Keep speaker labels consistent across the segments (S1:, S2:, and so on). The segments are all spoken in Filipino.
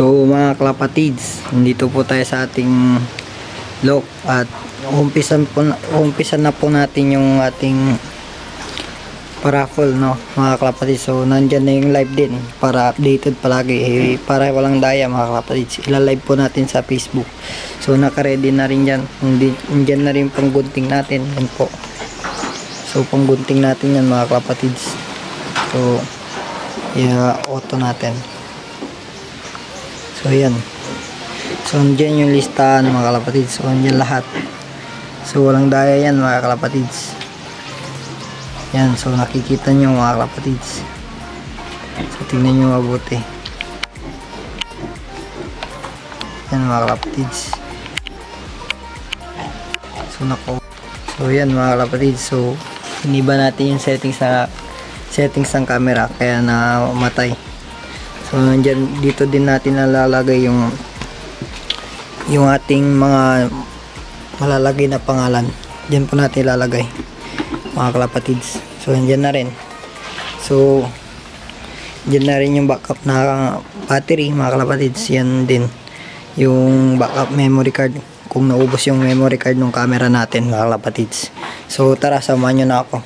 S1: So mga kalapatids, nandito po tayo sa ating lock at umpisan na po natin yung ating paraffle, no mga kalapatids. So nandyan na yung live din para updated palagi, para walang daya mga kalapatids. Ilalive po natin sa Facebook. So naka-ready na rin dyan. Nandyan na rin pang gunting natin. Yan po. So pang gunting natin yan mga kalapatids. So auto natin. So yan. So andyan yung listahan mga kalapatids. So andyan lahat. So walang daya yan mga kalapatids. Yan. So nakikita nyo mga kalapatids. So tingnan nyo mabuti. Yan mga kalapatids. So yan mga kalapatids. So iniba natin yung settings ng camera kaya namatay. So nandyan, dito din natin nalalagay yung ating mga malalagay na pangalan. Diyan po natin ilalagay mga kalapatids. So nandyan na rin. So dyan na rin yung backup na battery mga kalapatids. Yan din yung backup memory card kung naubos yung memory card ng camera natin mga kalapatids. So tara, samahan nyo na ako.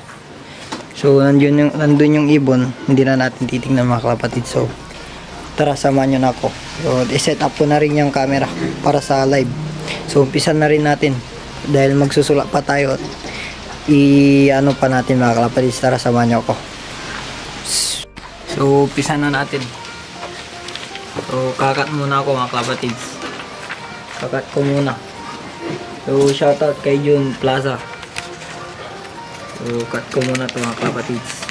S1: So nandun yung ibon, hindi na natin titignan mga kalapatids. So tara, samahan nyo na ako. So i-set up ko na rin yung camera para sa live. So umpisan na rin natin dahil magsusula pa tayo at i-ano pa natin mga kalapatids. Tara, samahan nyo ako. So umpisan na natin. So kakat muna ako mga kalapatids. Kakat ko muna. So shoutout kay June Plaza. So cut ko muna ito mga kalapatids.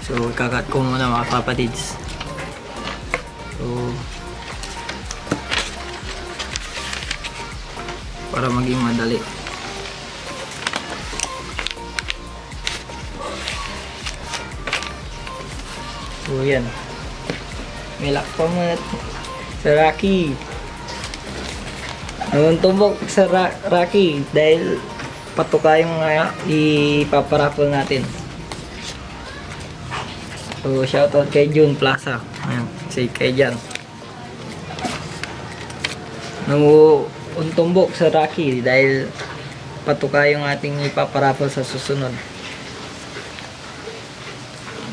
S1: So kakat ko muna mga kalapatids. So para maging madali. So yan. May lakpamat sa Rocky. Ang tumbok sa Rocky dahil patuka yung ipaparaffle natin. So shoutout kay June Plaza. Ayan, say kay Jan. Tumbok sa Rocky dahil patuka yung ating ipaparaffle sa susunod.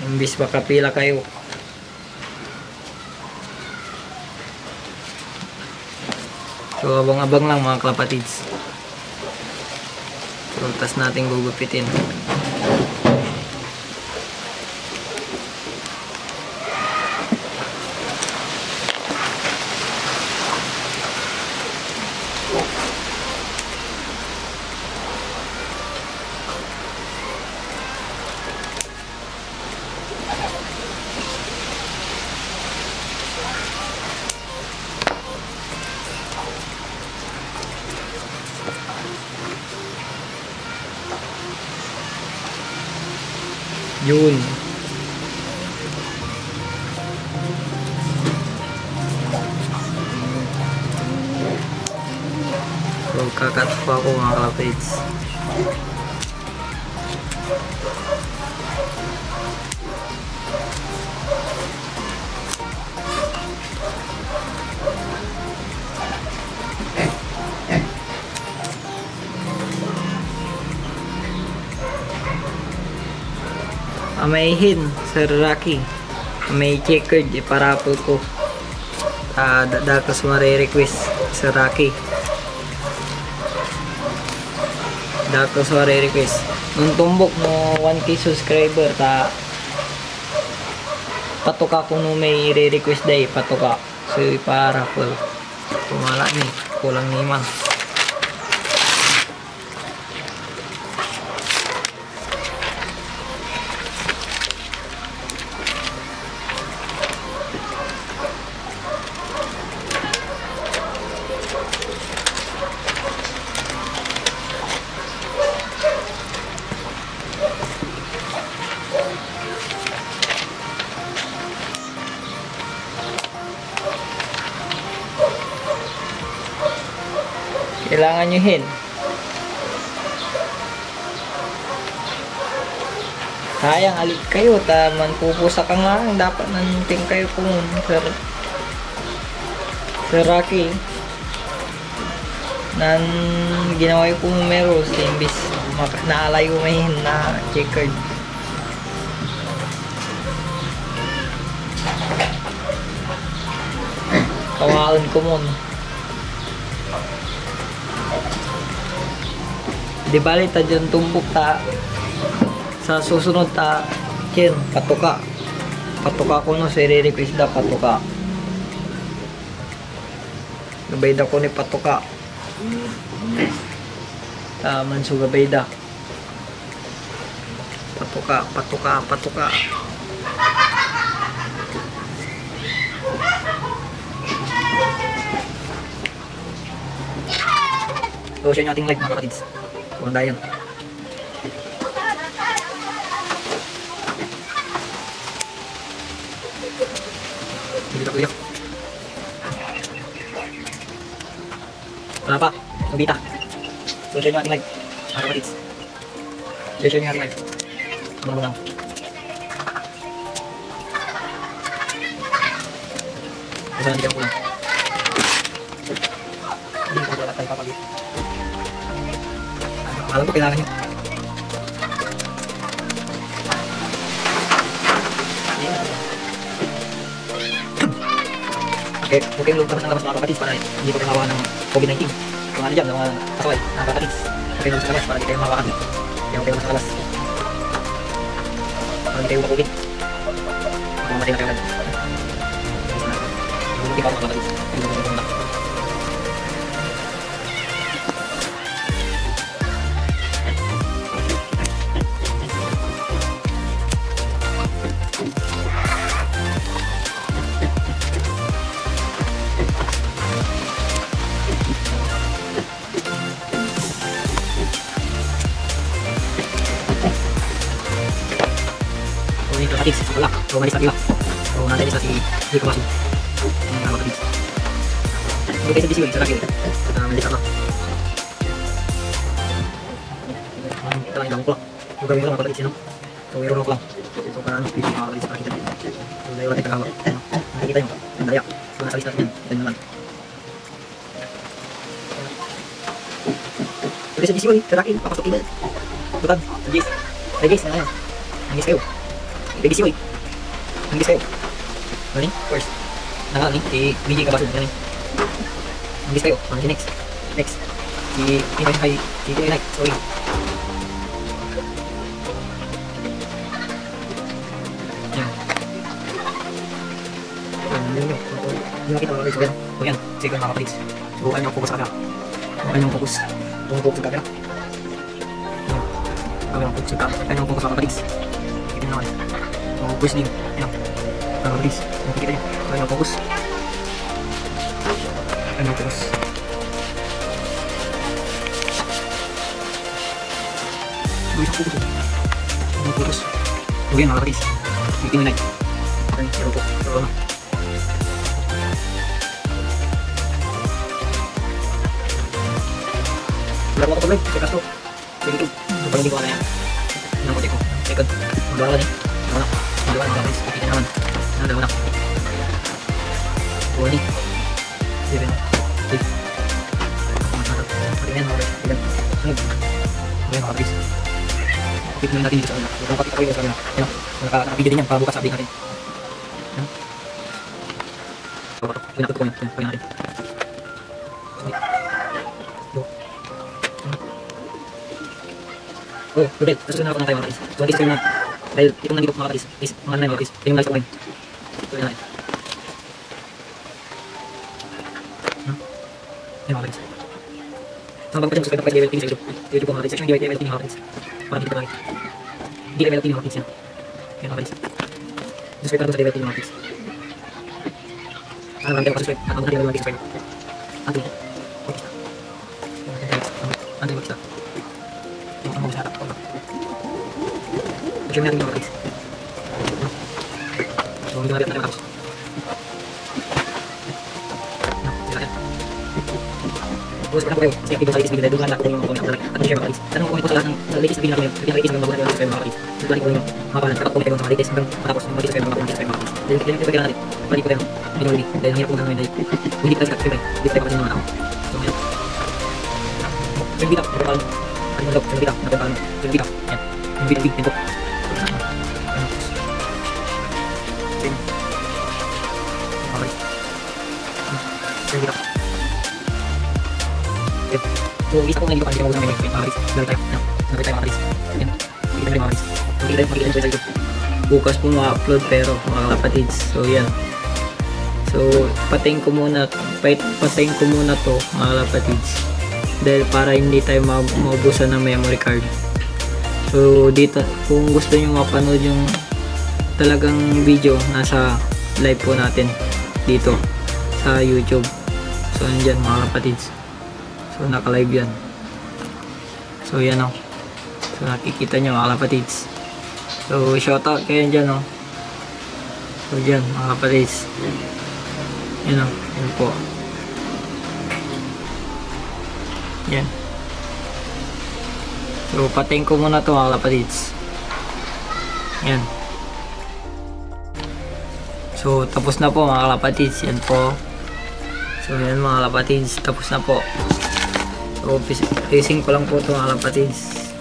S1: Imbis makapila kayo. So abang-abang lang mga kalapatids. So tas natin gugupitin. Yun. So kakat pa ako mga kalapatids. Amayin sa Rocky, may checkered iparaffle ko. Datos mare-request sa Rocky. Datos mare-request. Nung tumbok mo 1K subscriber patuka kung may re-request day patuka. So iparaffle. Tumala ni kulang ni man. Kailangan nyo hin. Sayang, alik kayo. Taman pupusa ka nga. Dapat nanting kayo kung Sir Rocky. Nan ginawa yung pumeros. Imbis naalay umahin na checkered. Kawaon ko mo. Di bali ta dyan tumbok ta. Sa susunod ta kin patuka. Patuka ko no i-replace da patuka. Gabay da ko ni patuka. Taman so gabay da. Patuka, patuka, patuka. So share nyo ating live mga kapatids. Walang dayan. Hindi na kuya. Wala pa. Nabita. So share nyo ating live mga kapatids. Share nyo ating live. Ano lang. Kasi hindi ka kulang. Hindi ko wala tayo papagit. Alam ko kailangan nyo. Okay, huwag kayong lumabas ng labas mga kapatids para hindi ko pingawa ng COVID-19. Kung ano dyan, mga kasaway, mga kapatids. Huwag kayong lumabas ng labas para hindi kayo makawakan. Kaya huwag kayong lumabas ng labas. Para hindi kayo maka-COVID. Kung mamatay na kayo agad. Hindi pa mga kapatids. Hindi ko muna. Kapatids, wala. So, malis na iba. So, nanday isa si Kawasu. Mga kapatids. Hindi kayo sa DCU, sa laki. Malis na. Ito lang yung gamong ko lang. Yung gawin ko lang mga kapatids, no? So, mayroon ko lang. So, parang hindi mga kapatids para kita. So, dahil wala tayo kagawa. Nakikita yung daya. So, nasa list natin yan. Ito naman. So, sa DCU, sa laki, papasok email. Tutag, sa GIS. Sa GIS, na yan. Ang GIS kayo. Bigis yun. Bigis kayo. Ano first. Naka ni si BJ Kabasun. Ano bigis kayo. Ano si next. Next. Si Pinoy kay si Pinoy Night. Sorry. Yan. Yung nakita mo rin. So yan. Sige mga kapatids. Subukan nyo ang focus sa camera. Subukan nyo ang focus. Tumupok sa camera. Subukan ang focus sa camera. Subukan nyo ang focus mga kapatids. Kita nyo naman. Fokus nih, ya, please, kita ya, ayo fokus, fokus, kemudian malah please, bikin naik, dan fokus, terus, berapa kali saya kasih, begitu, paling di bawah ya, yang mau second, udah nih, mana? Dua guys, kita naman. Ano daw na? Buwan ni. Seven. Eight. Pagyan mo rin. Pagyan. Ayan, kapis. Kapit mo natin dito sa kanila. Huwag kapit ako sa kanila. Ayan. Nakapidyo din yan. Pabukas sabi natin. Ayan. Pinakot ko yan. Pagyan natin. Oh, good. Tapos na ako ng tayo mga kapis. So, hindi kayo na. Dahil itong nandito mga kapatid, is mga nanay mga kapatid, yung guys ko kayo. Ito na natin. Ayan mga kapatid. Sama bago pa dyan, subscribe pa kayo DIY sa YouTube mga kapatid. Section DIY TV mga kapatid. Para hindi ka makita. DIY TV mga kapatid yan. Ayan mga kapatid. Subscribe ka na sa DIY TV mga kapatid. Para marami tayo makasubscribe. At mga DIY subscribe. At yun. Antay mag-isa. Yung ang mga sarap. Jom natin yung mga guys. So, hindi natin matapos. Sila yan.
S2: Gusto ko kayo, safety doon sa latest video dahil doon lang yung mga comment at share mga kapatid. Tanong ko sa lahat ng latest video natin, yung latest hanggang bago natin subscribe mga kapatid. So balik ko yung mga kanan, dapat comment kayo sa latest hanggang matapos yung mag-subscribe mga kapatid mga kapatid. Dahil yung kailangan natin, balik ko kayo binuli dahil hirap ko hanggang ngayon dahil hindi pa sikat, hindi pa tayo kapatid ng mga tao. So yan. So yung bitap, napapalo. Ano yung lock, so yung bitap, napapalo. So yung bitap, yan. Yung bitap, yan po. Same. Okay. So yung bitap. So, isa ko na hindi ko kaya mag-usap ng mga karis. Dali tayo. Dali tayo mga karis. Ayan. Makikita tayo mga karis. Makikita tayo sa YouTube. Bukas po ma-upload pero mga kapatids. So, yan. So, patayin ko muna to mga kapatids. Dahil para hindi tayo maubusan ng memory card. So, dito, kung gusto nyo mapanood yung talagang video, nasa live po natin dito sa YouTube. So, andyan mga kapatids. So naka-live yan. So yan o. So nakikita nyo mga kapatids. So shoutout kayo dyan o. So dyan mga kapatids. Yan o. Yan po. Yan. So patayin ko muna to mga kapatids. Yan. So tapos na po mga kapatids. Yan po. So yan mga kapatids. Tapos na po. So, facing ko lang po ito mga kapatids.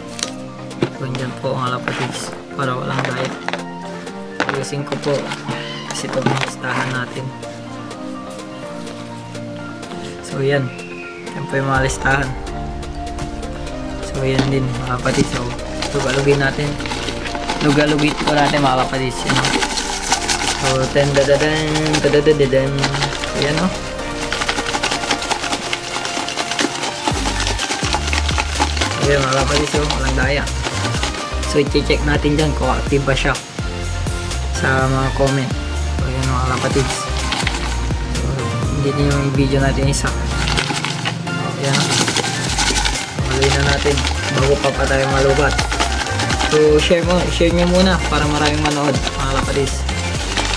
S2: So, dyan po mga kapatids. Para walang daya. Facing ko po. Kasi ito ang listahan natin. So, yan. Yan po yung mga listahan. So, yan din mga kapatids. So, lugalugin natin. Lugalugin po natin mga kapatids. Yan. So, ten-da-da-dan. So, yan o. Ayan mga kapatids, walang daya. So i-check natin dyan kung active ba siya sa mga comment. So ayan mga kapatids. So, hindi din yung video natin isa. Ayan. Maluin na natin bago pa tayo malubat. So share nyo muna para maraming manood mga kapatids.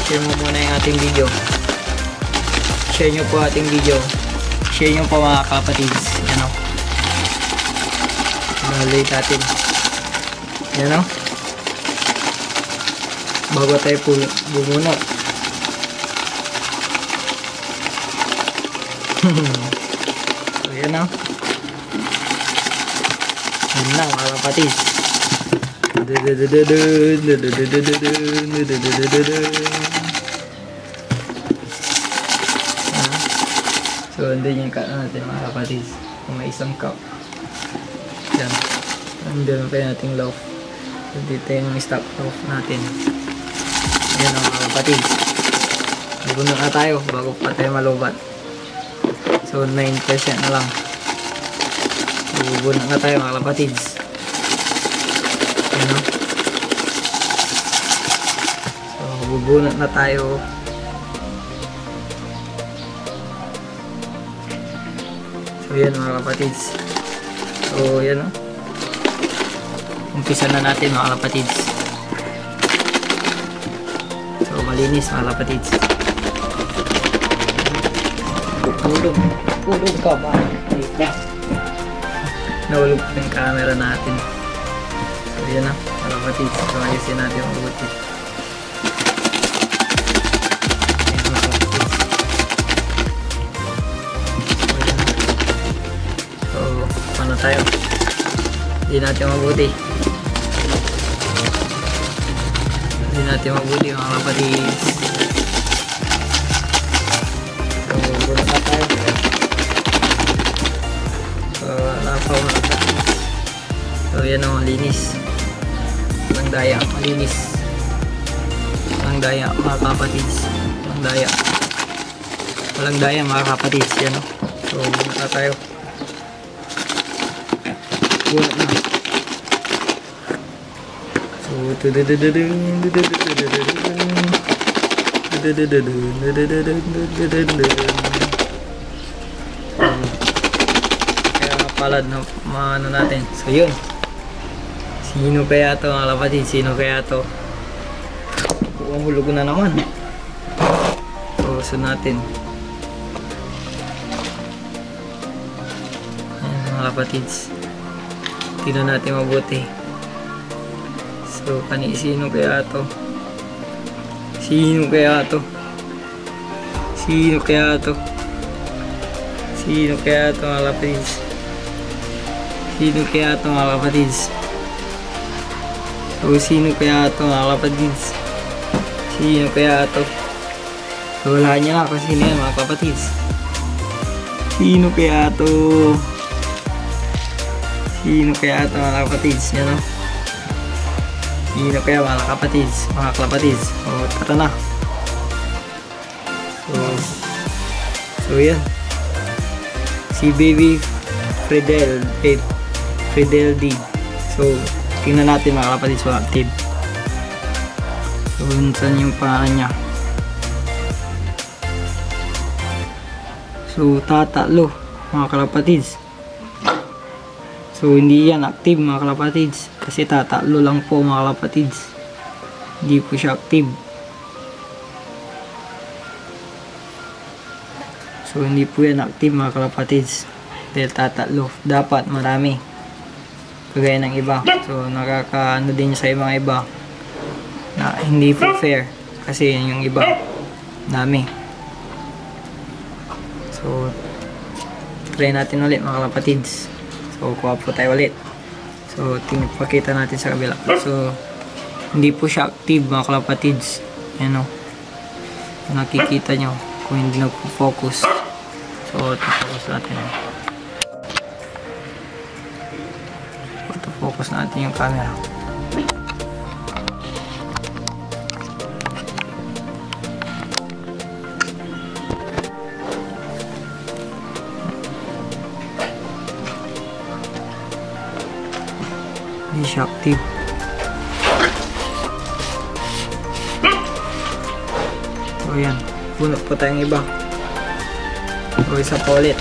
S2: Share mo muna yung ating video. Share nyo po ating video. Share nyo po mga kapatids. Ayan o. Maluin natin. Yan o. Bago tayo bumunot. So yan o. Yan na mga kapatid. So andun yung cut natin mga kapatid. Kung may isang cup. Yan. Andun pa yung ating loaf. So, dito yung stock loaf natin. Ayan mga kapatid. Nabunod na tayo bago pa tayo malubat. So 9% na lang. So bubunod na tayo mga kapatid. Ayan o. So bubunod na tayo. So yan mga kapatid. So yan o. Umpisa na natin mga kapatids. So malinis mga kapatids. Hulog ka ba? Nahulog yung camera natin. So yan na mga kapatids. So ayusin natin yung ulit. So paano tayo? Hindi natin mabuti. Hindi natin mabuti mga kapatid. So, bulat na tayo. So, lapaw mga kapatid. So, yan o, linis. Walang daya, malinis. Walang daya mga kapatid. Walang daya. Walang daya mga kapatid. Yan o. So, bulat na tayo. Bulat na. So, kaya mapalad na maano natin. So yun, sino kaya to mga kapatid? Sino kaya to? Humulog na naman. So natin. mga kapatids. Tingnan natin mabuti. So, sino kaya to? Sino kaya to? Sino kaya to? Sino kaya to mga kapatids? Sino kaya to mga kapatids? So, sino kaya to mga kapatids? Sino kaya to? So, wala niya na kung sino yan mga kapatids. Sino kaya to? Sino kaya to mga kapatids? Yan o. Sino kaya mga kapatids? Mga kapatids. So, tara na. So yan. Si Baby Fredel D. So, tingnan natin mga kapatids kung active. So, saan yung pangalan niya? So, tatalo mga kalapatids. So, hindi yan active mga kalapatids. Kasi tatalo lang po mga kalapatids. Hindi po siya active. So, hindi po yan active mga kalapatids. Dahil tatalo. Dapat marami. Kagaya ng iba. So, nakakaano din sa mga iba. Na hindi po fair. Kasi yung iba. Dami. So, try natin ulit mga kalapatids. So, kuha po tayo ulit. So, pakita natin sa kabila. So, hindi po siya active mga kalapatids. Yan o. Nakikita nyo kung hindi nagpo-focus. So, focus natin. Focus natin yung camera. Hindi siya active. So yan, puno po tayong iba. So isa pa ulit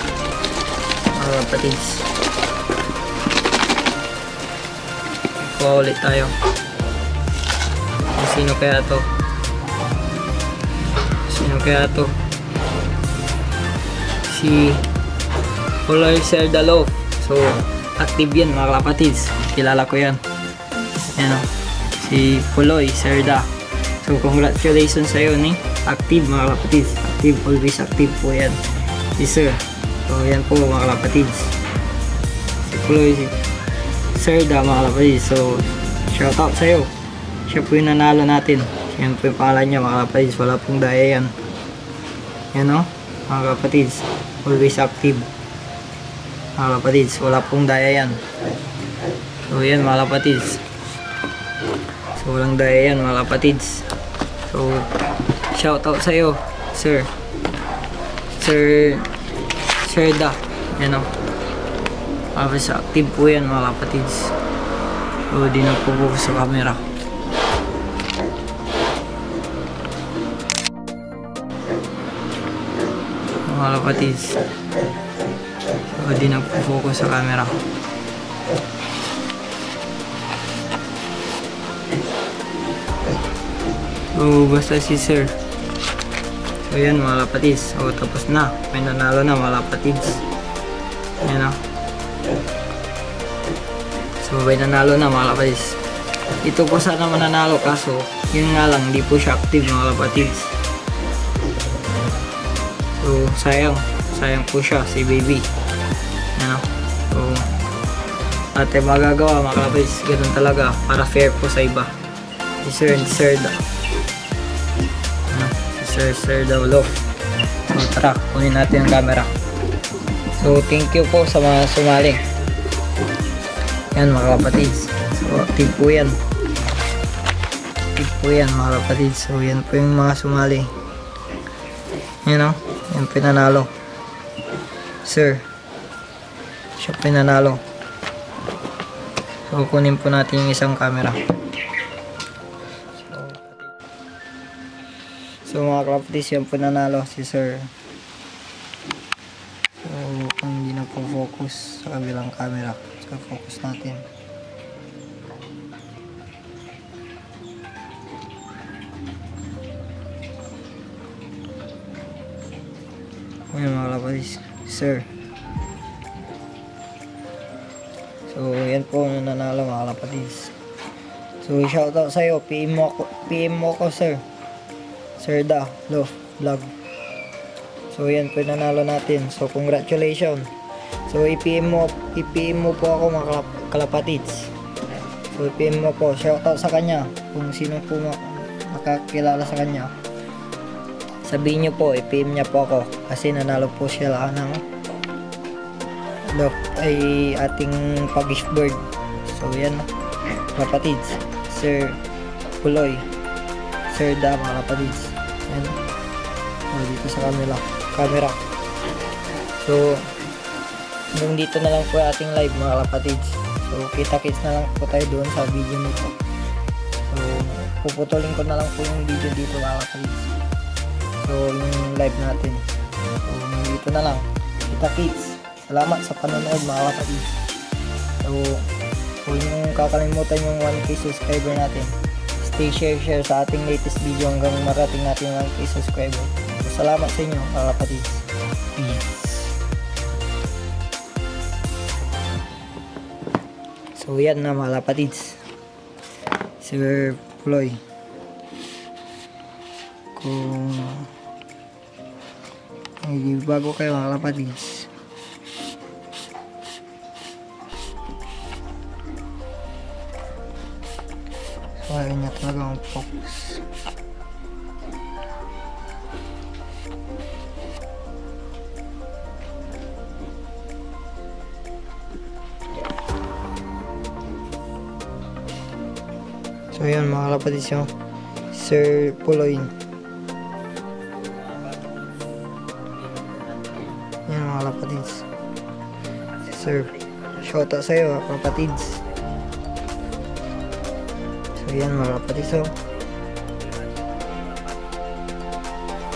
S2: mga kapatids. Kuha ulit tayo. Sino kaya to? Sino kaya to? Si Puloy Serdalo. So active yan mga kapatids. Kilala ko yan. Yan o. Si Puloy Serda. So, congratulations sa'yo ni. Active mga kapatids. Active, always active po yan. Si Sir. So, yan po mga kapatids. Si Puloy Serda mga kapatids. So, shout out sa'yo. Siya po yung nanalo natin. Yan po yung pangalan niya mga kapatids. Wala pong daya yan. Yan o. Mga kapatids. Always active. Mga kapatids. Wala pong daya yan. So yan mga kapatids. So walang daya yan mga kapatids. So shout out sa'yo Sir Da. Yan o. Tapos active po yan mga kapatids. So di nagpo-focus sa camera. Mga kapatids. So di nagpo-focus sa camera. So, basta si Sir. So, yan mga kapatids. So, tapos na. May nanalo na mga kapatids. Yan o. So, may nanalo na mga kapatids. Ito po sana mananalo kaso, yun nga lang, hindi po siya active mga kapatids. So, sayang. Sayang po siya, si Baby. Yan o. So, ate magagawa mga kapatids. Ganun talaga, para fair po sa iba. Si Sir and Sir Da. Sir Daulo. So tara, kunin natin ang camera. So thank you po sa mga sumali. Yan mga kapatids. So active po yan. Active po yan mga kapatids. So yan po yung mga sumali. Yan o. Yan po yung nanalo. Sir. Siya po yung nanalo. So kunin po natin yung isang camera. So mga kapatids, yan po nanalo si Sir. So kung hindi na po focus sa kabilang camera, so focus natin. Ayan mga kapatids, Sir.
S1: So yan po nanalo mga kalapatids. So shoutout sa'yo, PM mo ako sir. Sir Da Love Vlog. So yan po nanalo natin. So congratulations. So i-PM mo po ako mga kalapatids. So i-PM mo po, shoutout sa kanya kung sino po makakilala sa kanya. Sabihin niyo po, i-PM niya po ako kasi nanalo po siya ng ay ating pag-gift bird. So yan kalapatids, Sir Puloy, Sir Da mga kalapatids. Yan. Dito sa camera. So hanggang dito na lang po ating live mga kalapatids. So kita-kits na lang po tayo doon sa video nito. So puputulin ko na lang po yung video dito mga kalapatids. So yung live natin. So dito na lang. Kita-kits. Salamat sa panonood mga kalapatids. So huwag nyo kakalimutan yung 1K subscriber natin. Stay share sa ating latest video hanggang marating natin yung 1K subscriber. So salamat sa inyo mga kalapatids. Peace. So yan na mga kalapatids, Sir Puloy. Kung may bago kayo mga kalapatids, so ayaw niya talagang focus. So yun mga kalapatids yung Sir Puloy. Yan mga kalapatids. Sir, shoutout sa'yo mga kalapatids. So yan mga kalapatids. So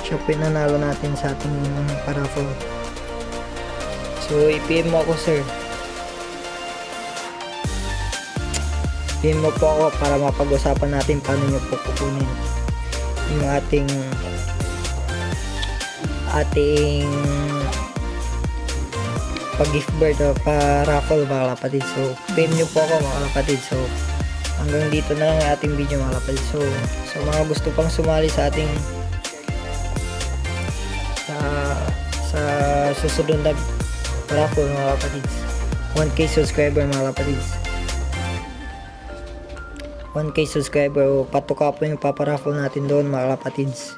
S1: siya pinanalo natin sa ating paraffle. So i-PM mo ako sir. PM mo po ako para mapag-usapan natin paano nyo po kukunin yung ating pag-gift bird o pa-raffle mga kalapatids. So PM nyo po ako mga kalapatids. So hanggang dito na lang ang ating video mga kalapatids. So mga gusto pang sumali sa ating sa susunod na raffle mga kalapatids, 1K subscriber mga kalapatids, 1K subscriber o patuka po yung paparaffle natin doon mga kalapatids.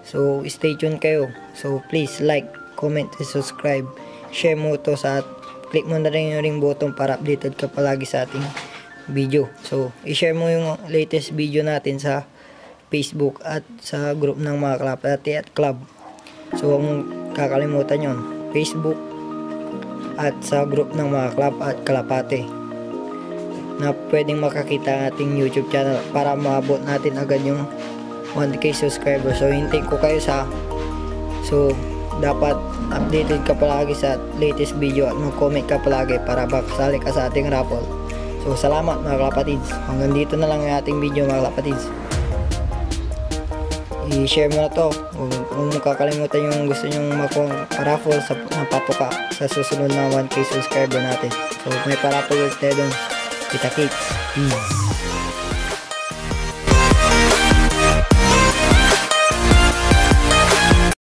S1: So stay tuned kayo. So please like, comment, and subscribe. Share mo to click mo na rin yung ring button para updated ka palagi sa ating video. So i-share mo yung latest video natin sa Facebook at sa group ng mga kalapati at club. So huwag mong kakalimutan yon, Facebook at sa group ng mga club at kalapate na pwedeng makakita ating YouTube channel para maabot natin agad yung 1K subscriber. So hintayin ko kayo so dapat updated ka palagi sa latest video at mag-comment ka palagi para makasali ka sa ating raffle. So salamat mga kalapatids. Hanggang dito na lang yung ating video mga kalapatids. I-share mo na to. Huwag mo kakalimutan yung gusto nyong raffle sa napatuka sa susunod na 1K subscriber natin. So may paraffle ulit tayo dun. Kita-kits. Peace.